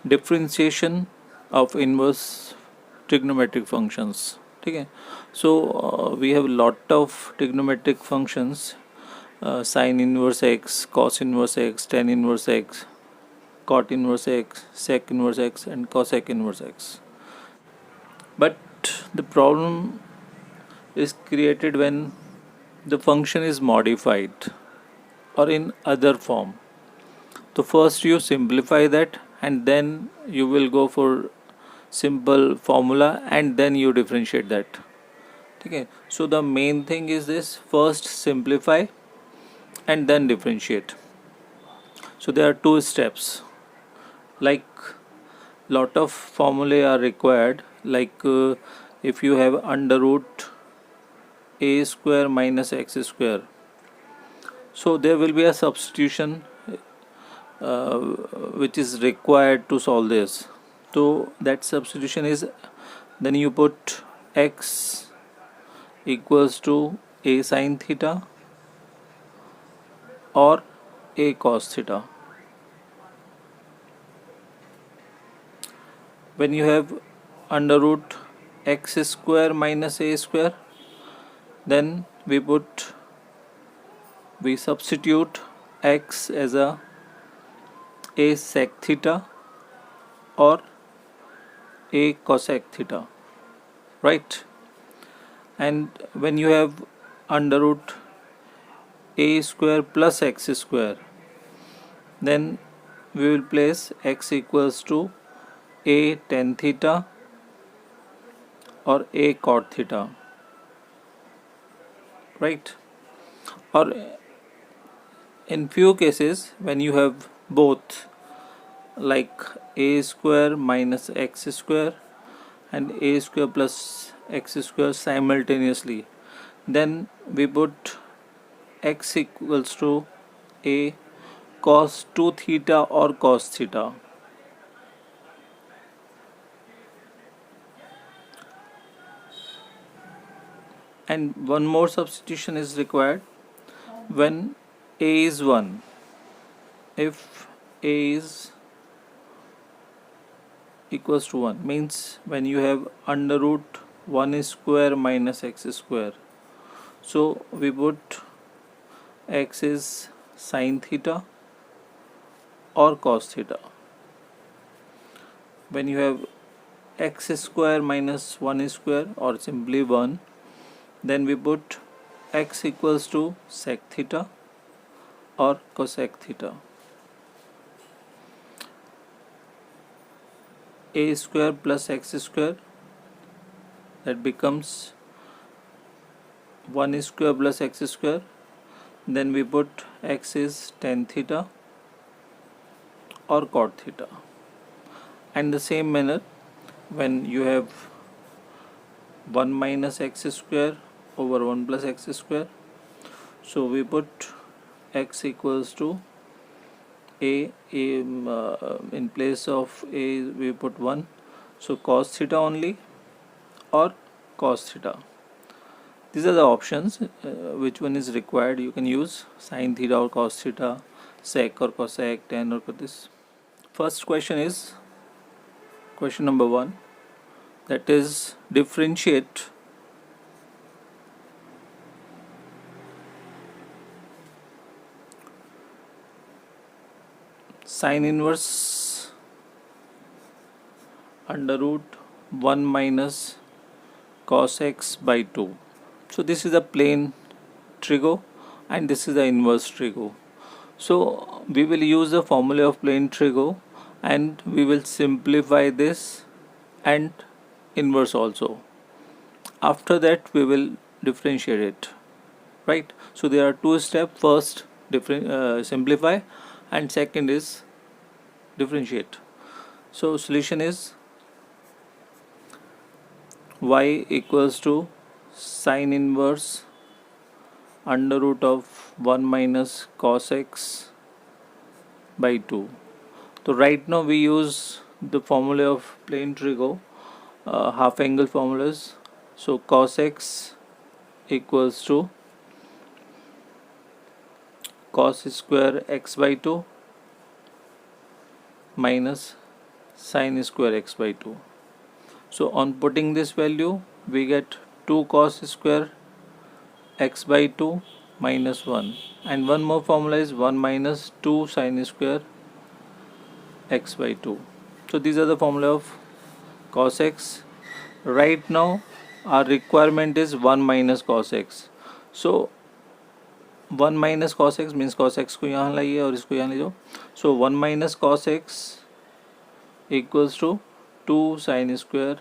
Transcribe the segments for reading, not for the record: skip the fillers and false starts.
differentiation of inverse trigonometric functions. ठीक है. So we have a lot of trigonometric functions, sin inverse x, cos inverse x, tan inverse x, cot inverse x, sec inverse x, and cosec inverse x. But the problem is created when the function is modified or in other form. So first you simplify that, and then you will go for simple formula, and then you differentiate that. Okay. So the main thing is this: first simplify and then differentiate. So there are two steps. Like lot of formulae are required. Like if you have under root a square minus x square, so there will be a substitution uh, which is required to solve this. So that substitution is, then you put x equals to a sin theta or a cos theta. When you have under root x square minus a square, then we substitute x as a sec theta or a cosec theta, right? And when you have under root a square plus x square, then we will place x equals to a tan theta or a cot theta, right? Or in few cases when you have both, like a square minus x square and a square plus x square simultaneously, then we put x equals to a cos 2 theta or cos theta. And one more substitution is required when a is 1. If a is equals to 1, means when you have under root 1 square minus x square, so we put x is sin theta or cos theta. When you have x square minus 1 square or simply 1, then we put x equals to sec theta or cosec theta. A square plus x square, that becomes 1 square plus x square, then we put x is tan theta or cot theta. And the same manner, when you have 1 minus x square over 1 plus x square, so we put x equals to a in place of a we put 1, so cos theta only or cos theta. These are the options. Which one is required, you can use sin theta or cos theta, sec or cosec, tan or this. First question is question number 1, that is differentiate sin inverse under root 1 minus cos x by 2. So this is a plane trigo and this is the inverse trigo. So we will use the formula of plane trigo and we will simplify this and inverse also. After that we will differentiate it, right? So there are two steps: first simplify, and second is differentiate. So solution is y equals to sin inverse under root of 1 minus cos x by 2. So right now we use the formula of plane trigo, half angle formulas. So cos x equals to cos square x by 2 minus sine square x by 2. So on putting this value, we get 2 cos square x by 2 minus 1, and one more formula is 1 minus 2 sine square x by 2. So these are the formula of cos x. Right now our requirement is 1 minus cos x. So 1 minus cos x means cos x को यहाँ लाइए और इसको यहाँ ले जाओ. So 1 minus cos x equals to 2 sine square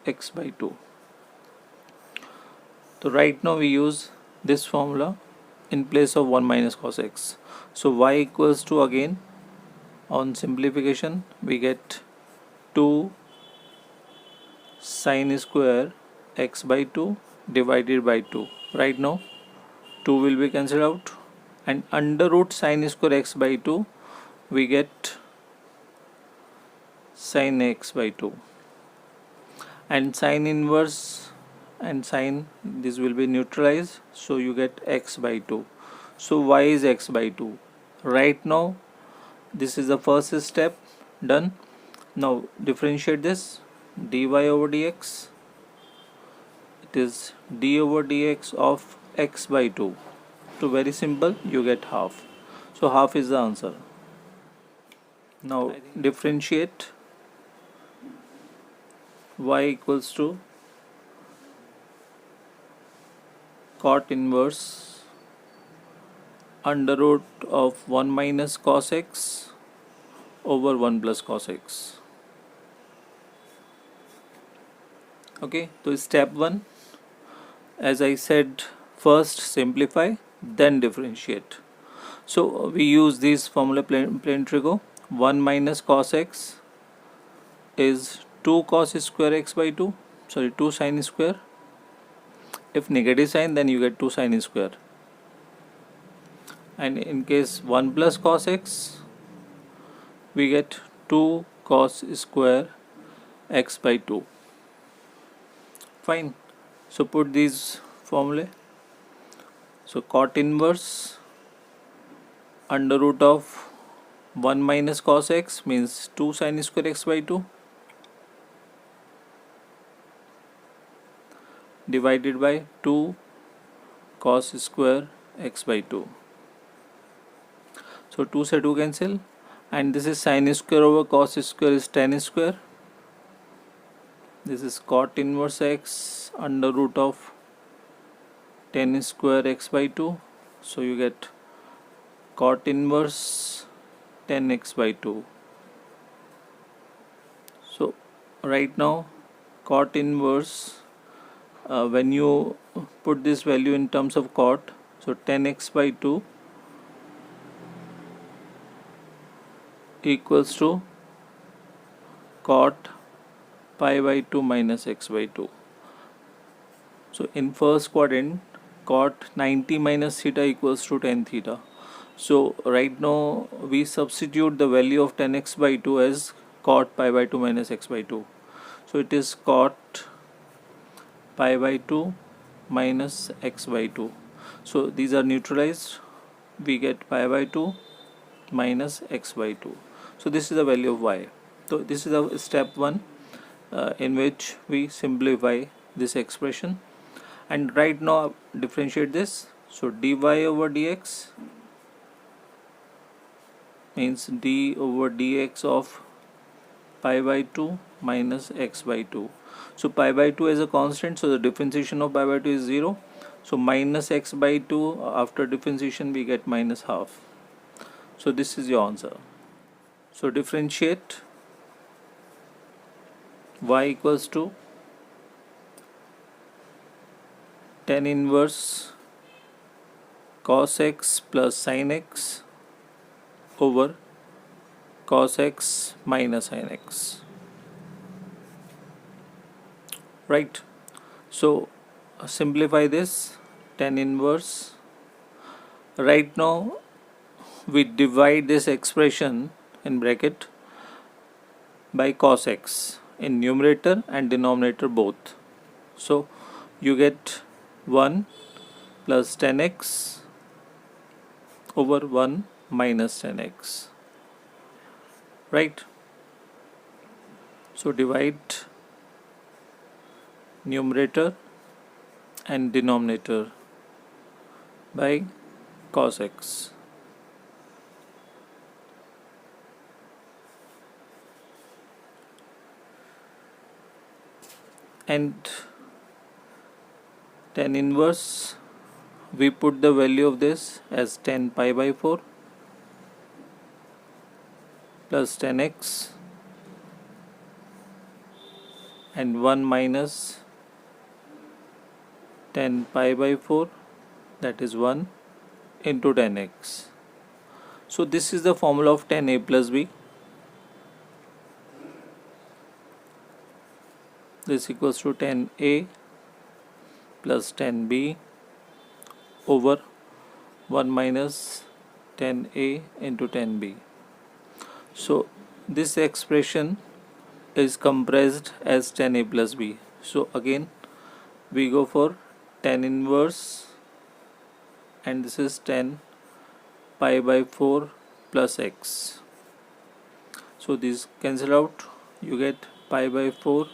x by 2. So right now we use this formula in place of 1 minus cos x. So y equals to, again on simplification, we get 2 sine square x by 2 divided by 2. Right now 2 will be cancelled out, and under root sine square x by 2 we get sine x by 2, and sine inverse and sine, this will be neutralized, so you get x by 2. So y is x by 2. Right now this is the first step done. Now differentiate this, dy over dx, it is d over dx of x by 2. So very simple, you get half. So half is the answer. Now differentiate y equals to cot inverse under root of 1 minus cos x over 1 plus cos x. Okay, so step 1, as I said, first simplify, then differentiate. So we use this formula plain trigo. 1 minus cos x is 2 cos square x by 2, sorry 2 sine square. If negative sign, then you get 2 sine square, and in case 1 plus cos x, we get 2 cos square x by 2. Fine. So put these formulae. So cot inverse under root of 1 minus cos x means 2 sine square x by 2 divided by 2 cos square x by 2. So 2 से 2 cancel, and this is sine square over cos square is tan square. This is cot inverse x under root of tan square x by 2. So you get cot inverse tan x by 2. So right now cot inverse, when you put this value in terms of cot, so tan x by 2 equals to cot pi by 2 minus x by 2. So in first quadrant, cot 90 minus theta equals to tan theta. So right now we substitute the value of tan x by 2 as cot pi by 2 minus x by 2. So it is cot pi by 2 minus x by 2. So these are neutralized, we get pi by 2 minus x by 2. So this is the value of y. So this is the step 1 in which we simplify this expression, and right now differentiate this. So dy over dx means d over dx of pi by 2 minus x by 2. So pi by 2 is a constant, so the differentiation of pi by 2 is 0. So minus x by 2, after differentiation we get minus half. So this is your answer. So differentiate y equals to tan inverse cos x plus sin x over cos x minus sin x. Right. So simplify this, tan inverse. Right now we divide this expression in bracket by cos x in numerator and denominator both. So you get 1 plus tan x over 1 minus tan x. Right. So divide numerator and denominator by cos x. And tan inverse, we put the value of this as 10 pi by 4 plus 10x and 1 minus 10 pi by 4, that is 1 into 10x. So this is the formula of tan a plus b. This equals to tan a plus tan b over 1 minus tan a into tan b. So this expression is compressed as tan a plus b. So again we go for tan inverse, and this is tan pi by 4 plus x. So these cancel out, you get pi by 4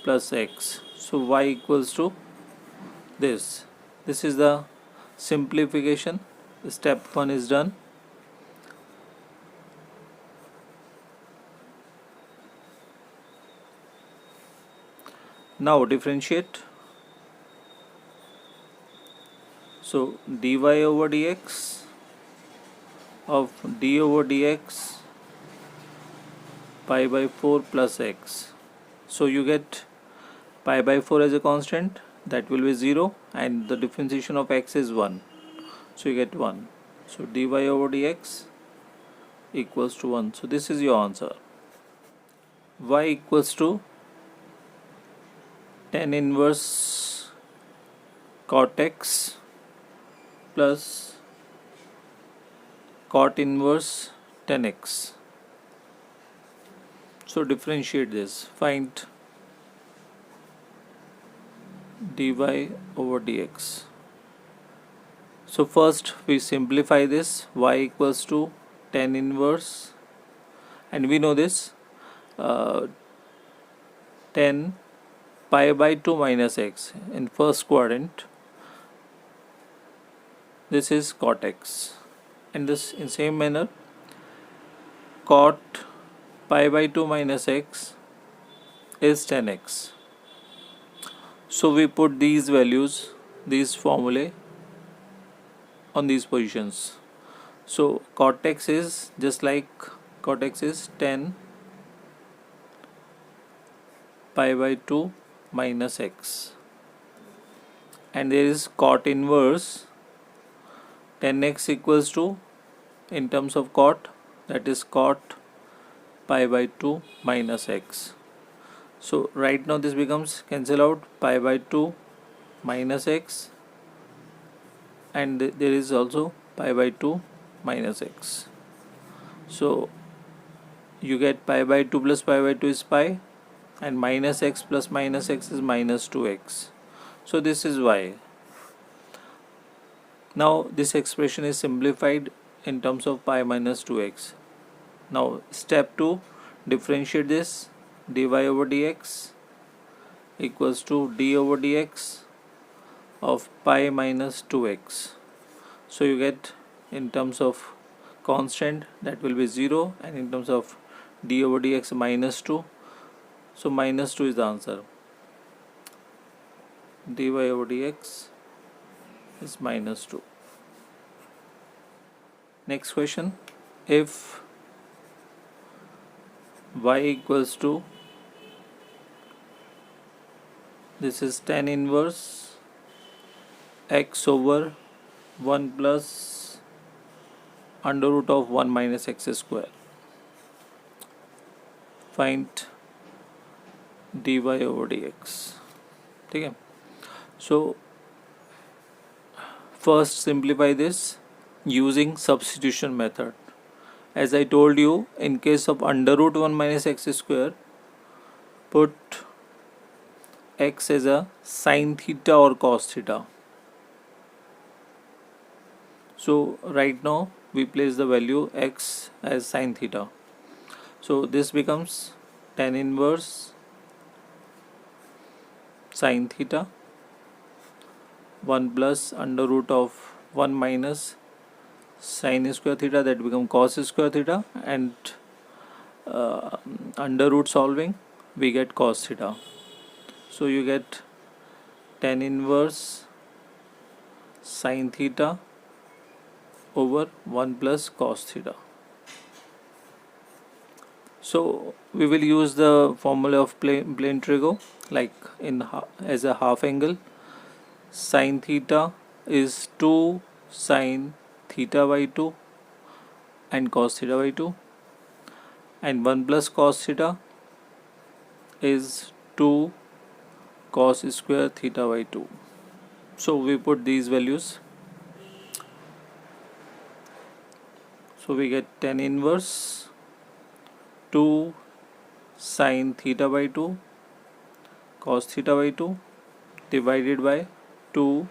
plus x. So y equals to this. This is the simplification. Step 1 is done. Now differentiate. So dy over dx of d over dx pi by 4 plus x. So you get pi by 4 as a constant, that will be 0, and the differentiation of x is 1. So you get 1. So dy over dx equals to 1. So this is your answer. Y equals to tan inverse cot x plus cot inverse tan x. So differentiate this. Find dy over dx. So first we simplify this. Y equals to tan inverse, and we know this, 10 pi by 2 minus x in first quadrant. This is cot x, and this in same manner cot pi by 2 minus x is tan x. So we put these values, these formulae on these positions. So cot x is just like cot x is 10 pi by 2 minus x, and there is cot inverse tan x equals to, in terms of cot, that is cot pi by 2 minus x. So right now this becomes cancel out, pi by 2 minus x, and there is also pi by 2 minus x. So you get pi by 2 plus pi by 2 is pi, and minus x plus minus x is minus 2x. So this is y. Now this expression is simplified in terms of pi minus 2x. Now step 2, differentiate this. Dy over dx equals to d over dx of pi minus 2x. So you get, in terms of constant, that will be 0, and in terms of d over dx minus 2. So minus 2 is the answer. Dy over dx is minus 2. Next question. If y equals to, this is tan inverse x over 1 plus under root of 1 minus x square. Find dy over dx. Okay. So first simplify this using substitution method. As I told you, in case of under root 1 minus x square, put x as a sin theta or cos theta. So right now we place the value x as sin theta. So this becomes tan inverse sin theta 1 plus under root of 1 minus sin square theta, that become cos square theta, and under root solving we get cos theta. So you get tan inverse sin theta over 1 plus cos theta. So we will use the formula of plane trigo, like as a half angle. Sin theta is 2 sin theta by 2 and cos theta by 2, and 1 plus cos theta is 2 cos square theta by 2. So we put these values. So we get tan inverse 2 sin theta by 2 cos theta by 2 divided by 2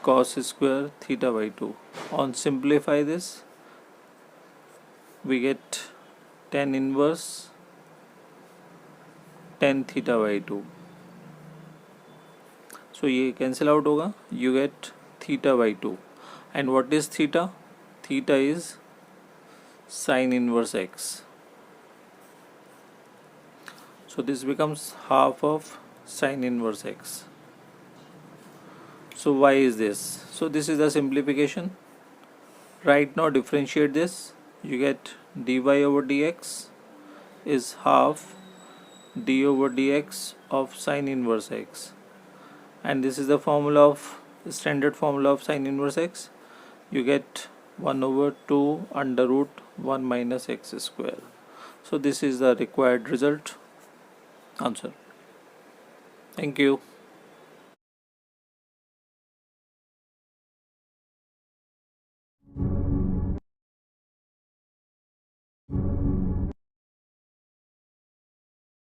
cos square theta by 2. On simplify this, we get tan inverse tan theta by 2. So ये cancel out होगा, you get theta by 2. And what is theta? Theta is sin inverse x. So this becomes half of sin inverse x. So why is this? So this is the simplification. Right now differentiate this, you get dy over dx is half d over dx of sin inverse x, and this is the formula of standard formula of sin inverse x. You get 1 over 2 under root 1 minus x square. So this is the required result answer. Thank you.